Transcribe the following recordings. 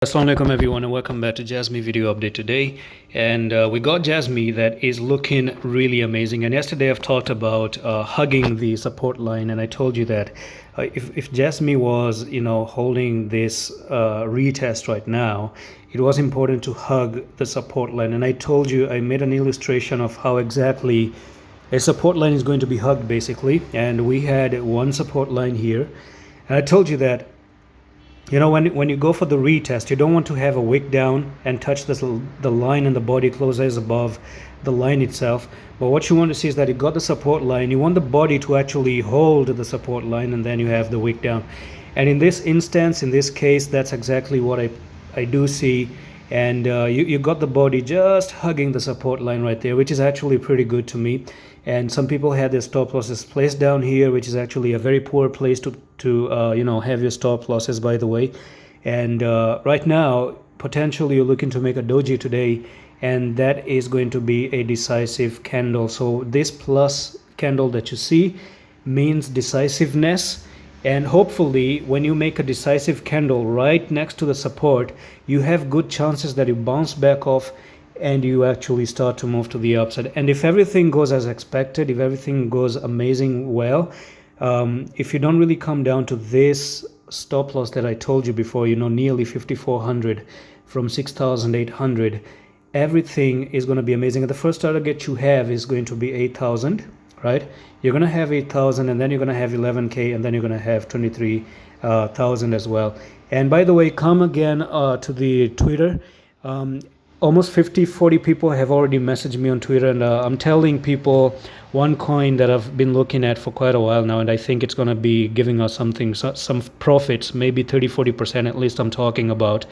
Assalamu alaikum everyone, and welcome back to Jasmy video update today. And we got Jasmy that is looking really amazing. And yesterday I've talked about hugging the support line, and I told you that if Jasmy was holding this retest right now, it was important to hug the support line. And I told you, I made an illustration of how exactly a support line is going to be hugged basically. And we had one support line here, and I told you that when you go for the retest, you don't want to have a wick down and touch the line and the body closes above the line itself. But what you want to see is that you got the support line, you want the body to actually hold the support line, and then you have the wick down. And in this instance, in this case, that's exactly what I do see. And you got the body just hugging the support line right there, which is actually pretty good to me. And some people had their stop losses placed down here, which is actually a very poor place to have your stop losses, by the way. And right now, potentially you're looking to make a doji today, and that is going to be a decisive candle. So this plus candle that you see means decisiveness. And hopefully when you make a decisive candle right next to the support, you have good chances that you bounce back off and you actually start to move to the upside. And if everything goes as expected, if everything goes amazing well, if you don't really come down to this stop loss that I told you before, nearly 5,400 from 6,800, everything is going to be amazing. And the first target you have is going to be 8,000. Right, you're gonna have 8,000, and then you're gonna have 11k, and then you're gonna have 23,000 as well. And by the way, come again to the Twitter. Almost 40 people have already messaged me on Twitter, and I'm telling people one coin that I've been looking at for quite a while now, and I think it's gonna be giving us some profits, maybe 30-40% at least I'm talking about.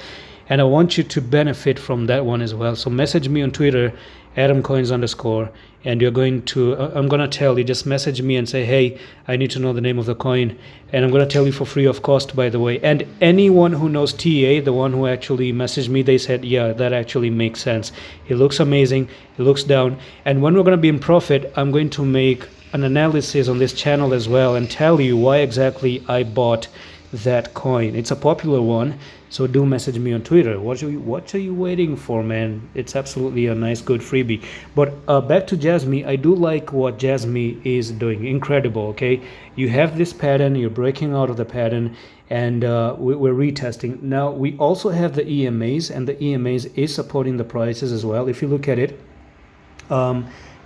And I want you to benefit from that one as well. So message me on Twitter, AdamCoins_, and you're going to, I'm going to tell you, just message me and say, hey, I need to know the name of the coin. And I'm going to tell you for free of cost, by the way. And anyone who knows TA, the one who actually messaged me, they said, yeah, that actually makes sense. It looks amazing. It looks down. And when we're going to be in profit, I'm going to make an analysis on this channel as well and tell you why exactly I bought that coin. It's a popular one, so do message me on Twitter. What are you waiting for, man? It's absolutely a nice good freebie. But back to Jasmy, I do like what Jasmy is doing. Incredible. Okay, you have this pattern, you're breaking out of the pattern, and we're retesting. Now we also have the EMAs, and the EMAs is supporting the prices as well. If you look at it,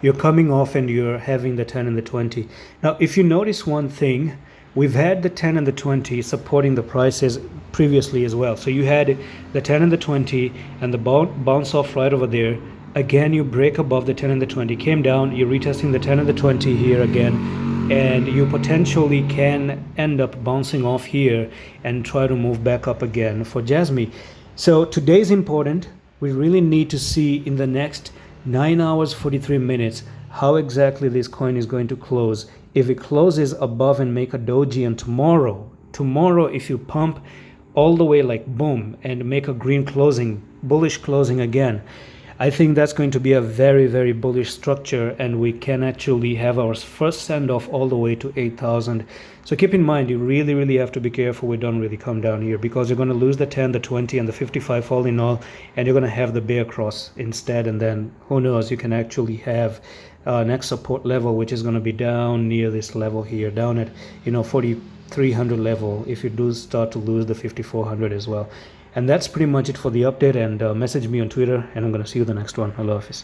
you're coming off and you're having the 10 and the 20. Now if you notice one thing, we've had the 10 and the 20 supporting the prices previously as well. So you had the 10 and the 20 and the bounce off right over there. Again, you break above the 10 and the 20, came down, you're retesting the 10 and the 20 here again, and you potentially can end up bouncing off here and try to move back up again for Jasmy. So today is important. We really need to see in the next 9 hours 43 minutes how exactly this coin is going to close. If it closes above and make a doji, and tomorrow if you pump all the way like boom and make a green closing, bullish closing again, I think that's going to be a very, very bullish structure, and we can actually have our first send off all the way to 8,000. So keep in mind, you really have to be careful we don't really come down here, because you're going to lose the 10, the 20 and the 55 all in all, and you're going to have the bear cross instead. And then who knows, you can actually have next support level, which is going to be down near this level here, down at 4,300 level, if you do start to lose the 5,400 as well. And that's pretty much it for the update. And message me on Twitter, and I'm going to see you the next one. Allah Hafiz.